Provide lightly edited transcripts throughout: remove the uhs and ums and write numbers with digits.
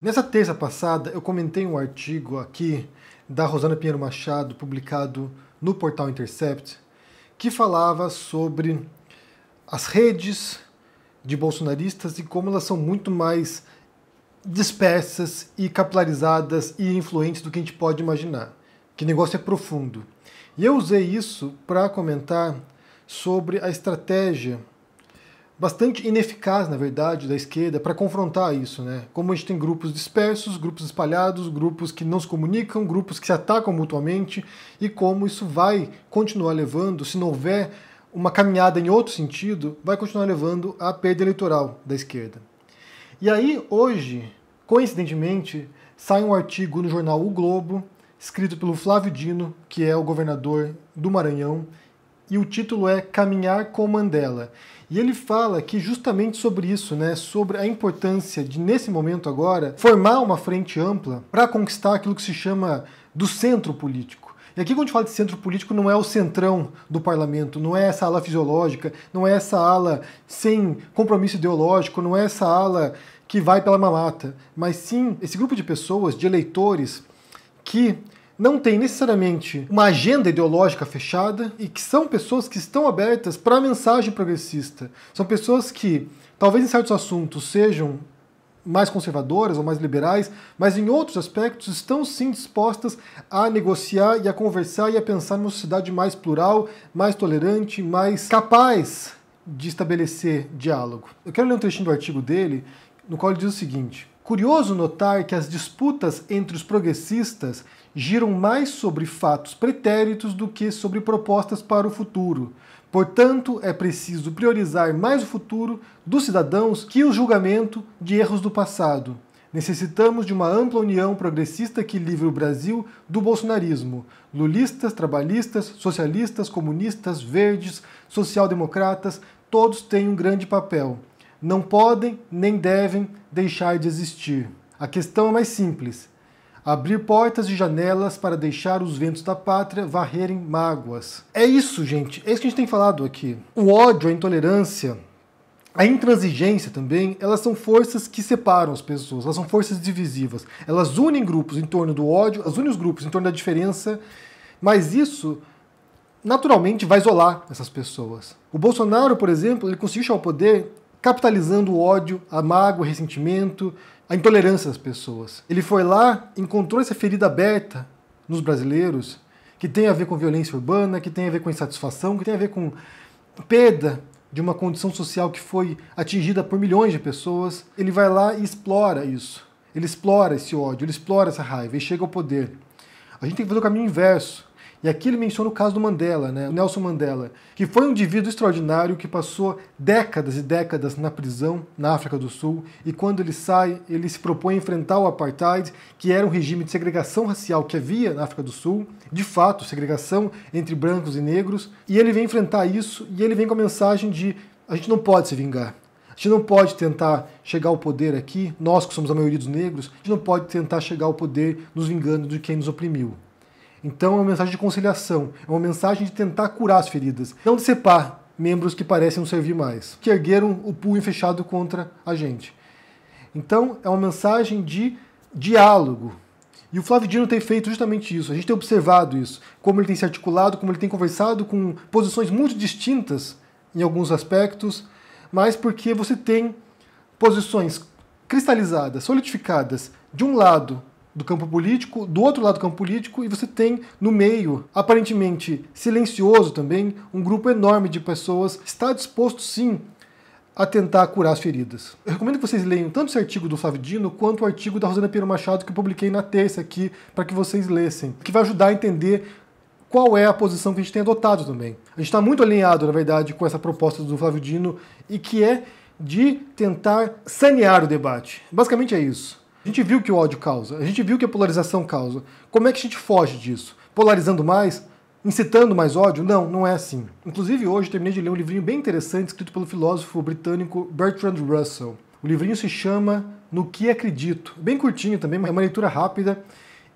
Nessa terça passada, eu comentei um artigo aqui da Rosana Pinheiro Machado, publicado no portal Intercept, que falava sobre as redes de bolsonaristas e como elas são muito mais dispersas e capilarizadas e influentes do que a gente pode imaginar. Que o negócio é profundo. E eu usei isso para comentar sobre a estratégia bastante ineficaz, na verdade, da esquerda para confrontar isso, né? Como a gente tem grupos dispersos, grupos espalhados, grupos que não se comunicam, grupos que se atacam mutuamente, e como isso vai continuar levando, se não houver uma caminhada em outro sentido, vai continuar levando à perda eleitoral da esquerda. E aí, hoje, coincidentemente, sai um artigo no jornal O Globo, escrito pelo Flávio Dino, que é o governador do Maranhão, e o título é Caminhar com Mandela. E ele fala que justamente sobre isso, né, sobre a importância de, nesse momento agora, formar uma frente ampla para conquistar aquilo que se chama do centro político. E aqui quando a gente fala de centro político não é o centrão do parlamento, não é essa ala fisiológica, não é essa ala sem compromisso ideológico, não é essa ala que vai pela mamata, mas sim esse grupo de pessoas, de eleitores, que não tem necessariamente uma agenda ideológica fechada e que são pessoas que estão abertas para a mensagem progressista. São pessoas que, talvez em certos assuntos, sejam mais conservadoras ou mais liberais, mas em outros aspectos estão sim dispostas a negociar e a conversar e a pensar numa sociedade mais plural, mais tolerante, mais capaz de estabelecer diálogo. Eu quero ler um trechinho do artigo dele, no qual ele diz o seguinte: curioso notar que as disputas entre os progressistas giram mais sobre fatos pretéritos do que sobre propostas para o futuro. Portanto, é preciso priorizar mais o futuro dos cidadãos que o julgamento de erros do passado. Necessitamos de uma ampla união progressista que livre o Brasil do bolsonarismo. Lulistas, trabalhistas, socialistas, comunistas, verdes, social-democratas, todos têm um grande papel. Não podem nem devem deixar de existir. A questão é mais simples: abrir portas e janelas para deixar os ventos da pátria varrerem mágoas. É isso, gente. É isso que a gente tem falado aqui. O ódio, a intolerância, a intransigência também, elas são forças que separam as pessoas, elas são forças divisivas. Elas unem grupos em torno do ódio, elas unem os grupos em torno da diferença, mas isso naturalmente vai isolar essas pessoas. O Bolsonaro, por exemplo, ele conseguiu chegar ao poder capitalizando o ódio, a mágoa, o ressentimento, a intolerância das pessoas. Ele foi lá, encontrou essa ferida aberta nos brasileiros, que tem a ver com violência urbana, que tem a ver com insatisfação, que tem a ver com perda de uma condição social que foi atingida por milhões de pessoas. Ele vai lá e explora isso. Ele explora esse ódio, ele explora essa raiva e chega ao poder. A gente tem que fazer o caminho inverso. E aqui ele menciona o caso do Mandela, né? O Nelson Mandela, que foi um indivíduo extraordinário que passou décadas e décadas na prisão na África do Sul, e quando ele sai, ele se propõe a enfrentar o apartheid, que era um regime de segregação racial que havia na África do Sul, de fato, segregação entre brancos e negros, e ele vem enfrentar isso, e ele vem com a mensagem de: a gente não pode se vingar. A gente não pode tentar chegar ao poder aqui, nós que somos a maioria dos negros, a gente não pode tentar chegar ao poder nos vingando de quem nos oprimiu. Então é uma mensagem de conciliação, é uma mensagem de tentar curar as feridas, não de separar membros que parecem não servir mais, que ergueram o punho fechado contra a gente. Então é uma mensagem de diálogo. E o Flávio Dino tem feito justamente isso, a gente tem observado isso, como ele tem se articulado, como ele tem conversado com posições muito distintas em alguns aspectos, mas porque você tem posições cristalizadas, solidificadas, de um lado do campo político, do outro lado do campo político, e você tem no meio, aparentemente silencioso também, um grupo enorme de pessoas que está disposto sim a tentar curar as feridas. Eu recomendo que vocês leiam tanto esse artigo do Flávio Dino quanto o artigo da Rosana Pinheiro Machado que eu publiquei na terça aqui, para que vocês lessem, que vai ajudar a entender qual é a posição que a gente tem adotado também. A gente está muito alinhado, na verdade, com essa proposta do Flávio Dino, e que é de tentar sanear o debate. Basicamente é isso. A gente viu que o ódio causa, a gente viu que a polarização causa. Como é que a gente foge disso? Polarizando mais? Incitando mais ódio? Não, não é assim. Inclusive hoje eu terminei de ler um livrinho bem interessante escrito pelo filósofo britânico Bertrand Russell. O livrinho se chama No Que Acredito. Bem curtinho também, é uma leitura rápida.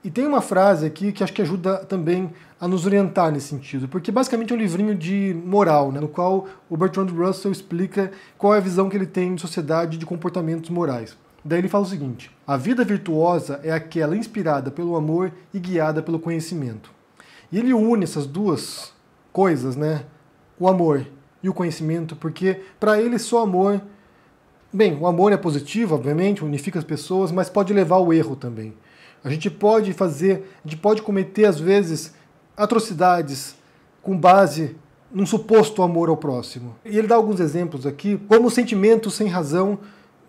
E tem uma frase aqui que acho que ajuda também a nos orientar nesse sentido, porque basicamente é um livrinho de moral, né, no qual o Bertrand Russell explica qual é a visão que ele tem de sociedade e de comportamentos morais. Daí ele fala o seguinte: a vida virtuosa é aquela inspirada pelo amor e guiada pelo conhecimento. E ele une essas duas coisas, né? O amor e o conhecimento, porque para ele só amor... Bem, o amor é positivo, obviamente, unifica as pessoas, mas pode levar ao erro também. A gente pode cometer, às vezes, atrocidades com base num suposto amor ao próximo. E ele dá alguns exemplos aqui, como o sentimento sem razão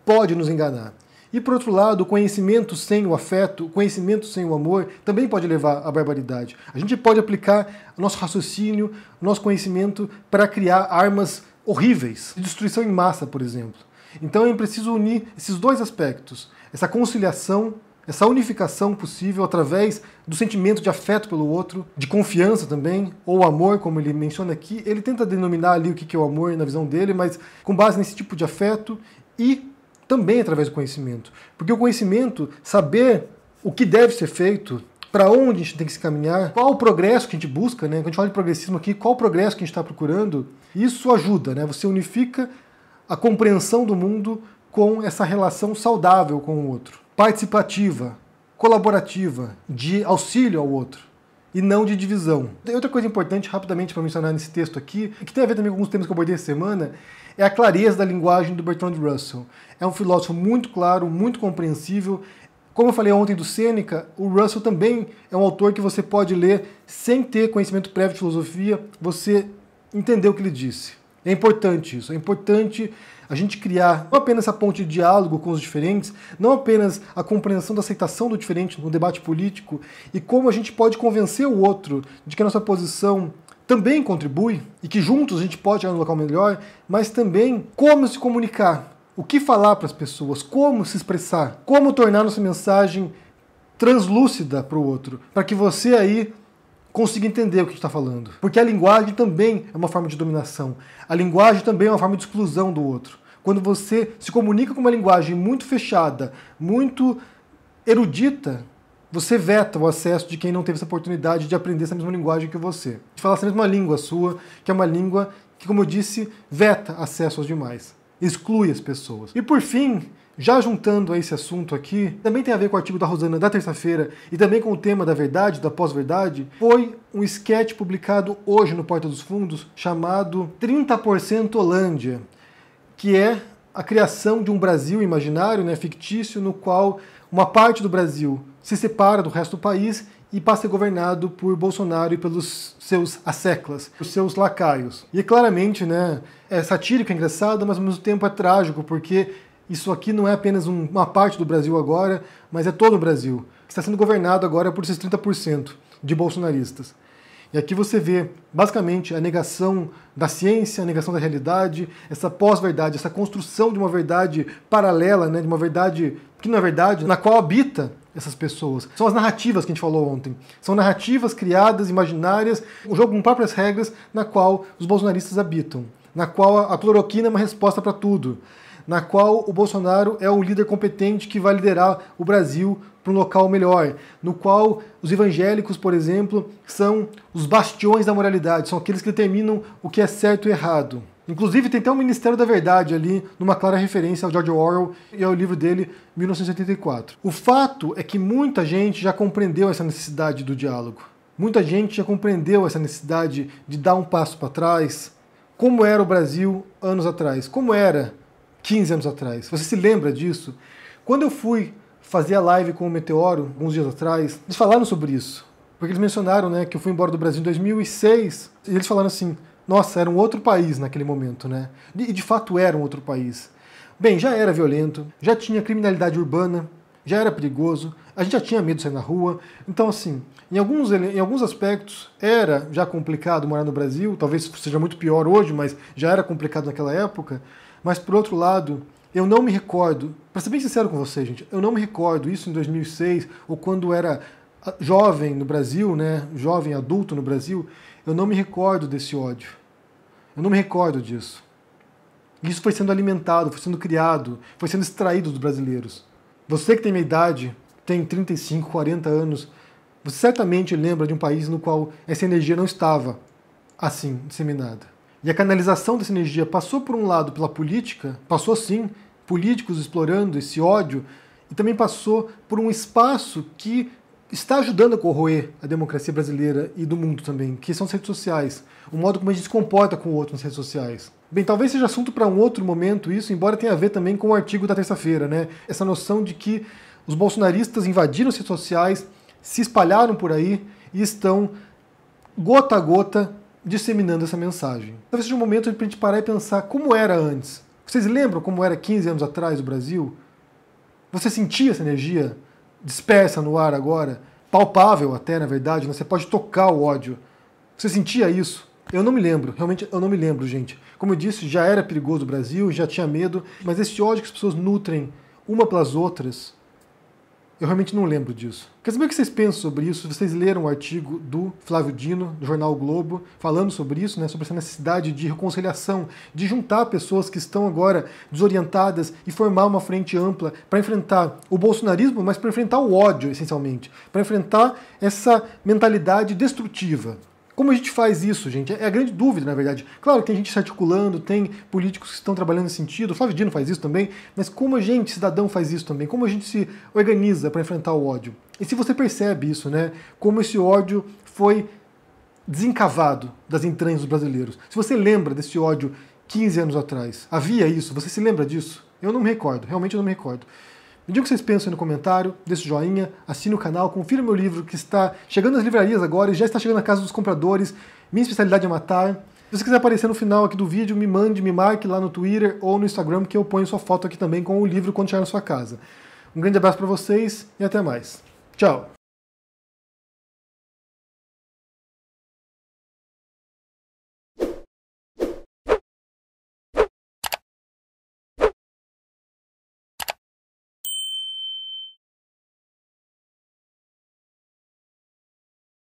pode nos enganar. E, por outro lado, o conhecimento sem o afeto, o conhecimento sem o amor, também pode levar à barbaridade. A gente pode aplicar o nosso raciocínio, o nosso conhecimento para criar armas horríveis, de destruição em massa, por exemplo. Então é preciso unir esses dois aspectos, essa conciliação, essa unificação possível através do sentimento de afeto pelo outro, de confiança também, ou amor, como ele menciona aqui. Ele tenta denominar ali o que é o amor na visão dele, mas com base nesse tipo de afeto e também através do conhecimento. Porque o conhecimento, saber o que deve ser feito, para onde a gente tem que se caminhar, qual o progresso que a gente busca, né? Quando a gente fala de progressismo aqui, qual o progresso que a gente está procurando, isso ajuda, né? Você unifica a compreensão do mundo com essa relação saudável com o outro, participativa, colaborativa, de auxílio ao outro, e não de divisão. Tem outra coisa importante, rapidamente, para mencionar nesse texto aqui, que tem a ver também com alguns temas que eu abordei essa semana, é a clareza da linguagem do Bertrand Russell. É um filósofo muito claro, muito compreensível. Como eu falei ontem do Sêneca, o Russell também é um autor que você pode ler sem ter conhecimento prévio de filosofia, você entender o que ele disse. É importante isso, é importante a gente criar não apenas essa ponte de diálogo com os diferentes, não apenas a compreensão da aceitação do diferente no debate político, e como a gente pode convencer o outro de que a nossa posição também contribui, e que juntos a gente pode chegar num local melhor, mas também como se comunicar, o que falar para as pessoas, como se expressar, como tornar nossa mensagem translúcida para o outro, para que você aí consiga entender o que está falando. Porque a linguagem também é uma forma de dominação. A linguagem também é uma forma de exclusão do outro. Quando você se comunica com uma linguagem muito fechada, muito erudita, você veta o acesso de quem não teve essa oportunidade de aprender essa mesma linguagem que você. De falar essa mesma língua sua, que é uma língua que, como eu disse, veta acesso aos demais. Exclui as pessoas. E por fim, já juntando a esse assunto aqui, também tem a ver com o artigo da Rosana da terça-feira e também com o tema da verdade, da pós-verdade, foi um sketch publicado hoje no Porta dos Fundos chamado 30% Holândia, que é a criação de um Brasil imaginário, né, fictício, no qual uma parte do Brasil se separa do resto do país e passa a ser governado por Bolsonaro e pelos seus asseclas, os seus lacaios. E claramente, né, é satírico, é engraçado, mas ao mesmo tempo é trágico, porque isso aqui não é apenas uma parte do Brasil agora, mas é todo o Brasil, que está sendo governado agora por esses 30% de bolsonaristas. E aqui você vê, basicamente, a negação da ciência, a negação da realidade, essa pós-verdade, essa construção de uma verdade paralela, né, de uma verdade que não é verdade, na qual habita essas pessoas. São as narrativas que a gente falou ontem. São narrativas criadas, imaginárias, um jogo com próprias regras, na qual os bolsonaristas habitam, na qual a cloroquina é uma resposta para tudo, na qual o Bolsonaro é o líder competente que vai liderar o Brasil para um local melhor, no qual os evangélicos, por exemplo, são os bastiões da moralidade, são aqueles que determinam o que é certo e errado. Inclusive tem até o Ministério da Verdade ali, numa clara referência ao George Orwell e ao livro dele, 1984. O fato é que muita gente já compreendeu essa necessidade do diálogo. Muita gente já compreendeu essa necessidade de dar um passo para trás. Como era o Brasil anos atrás? Como era 15 anos atrás? Você se lembra disso? Quando eu fui fazer a live com o Meteoro, alguns dias atrás, eles falaram sobre isso. Porque eles mencionaram, né, que eu fui embora do Brasil em 2006, e eles falaram assim, nossa, era um outro país naquele momento, né? E de fato era um outro país. Bem, já era violento, já tinha criminalidade urbana, já era perigoso, a gente já tinha medo de sair na rua. Então, assim, em alguns aspectos era já complicado morar no Brasil, talvez seja muito pior hoje, mas já era complicado naquela época. Mas, por outro lado, eu não me recordo, para ser bem sincero com você, gente, eu não me recordo isso em 2006, ou quando era jovem no Brasil, né, jovem adulto no Brasil, eu não me recordo desse ódio. Eu não me recordo disso. Isso foi sendo alimentado, foi sendo criado, foi sendo extraído dos brasileiros. Você que tem minha idade, tem 35, 40 anos, você certamente lembra de um país no qual essa energia não estava assim, disseminada. E a canalização dessa energia passou, por um lado, pela política, passou sim políticos explorando esse ódio, e também passou por um espaço que está ajudando a corroer a democracia brasileira e do mundo também, que são as redes sociais, o modo como a gente se comporta com o outro nas redes sociais. Bem, talvez seja assunto para um outro momento isso, embora tenha a ver também com o artigo da terça-feira, né? Essa noção de que os bolsonaristas invadiram as redes sociais, se espalharam por aí e estão, gota a gota, disseminando essa mensagem. Talvez seja um momento para a gente parar e pensar como era antes. Vocês lembram como era 15 anos atrás o Brasil? Você sentia essa energia dispersa no ar agora? Palpável até, na verdade, né? Você pode tocar o ódio. Você sentia isso? Eu não me lembro, realmente eu não me lembro, gente. Como eu disse, já era perigoso o Brasil, já tinha medo, mas esse ódio que as pessoas nutrem uma pelas outras, eu realmente não lembro disso. Quer saber o que vocês pensam sobre isso? Vocês leram o artigo do Flávio Dino, do jornal o Globo, falando sobre isso, né, sobre essa necessidade de reconciliação, de juntar pessoas que estão agora desorientadas e formar uma frente ampla para enfrentar o bolsonarismo, mas para enfrentar o ódio, essencialmente, para enfrentar essa mentalidade destrutiva. Como a gente faz isso, gente? É a grande dúvida, na verdade. Claro que tem gente se articulando, tem políticos que estão trabalhando nesse sentido, o Flávio Dino faz isso também, mas como a gente, cidadão, faz isso também? Como a gente se organiza para enfrentar o ódio? E se você percebe isso, né? Como esse ódio foi desencavado das entranhas dos brasileiros. Se você lembra desse ódio 15 anos atrás, havia isso? Você se lembra disso? Eu não me recordo, realmente eu não me recordo. Me diga o que vocês pensam aí no comentário, deixe o joinha, assine o canal, confira o meu livro que está chegando nas livrarias agora e já está chegando na casa dos compradores. Minha especialidade é matar. Se você quiser aparecer no final aqui do vídeo, me mande, me marque lá no Twitter ou no Instagram, que eu ponho sua foto aqui também com o livro quando chegar na sua casa. Um grande abraço para vocês e até mais. Tchau!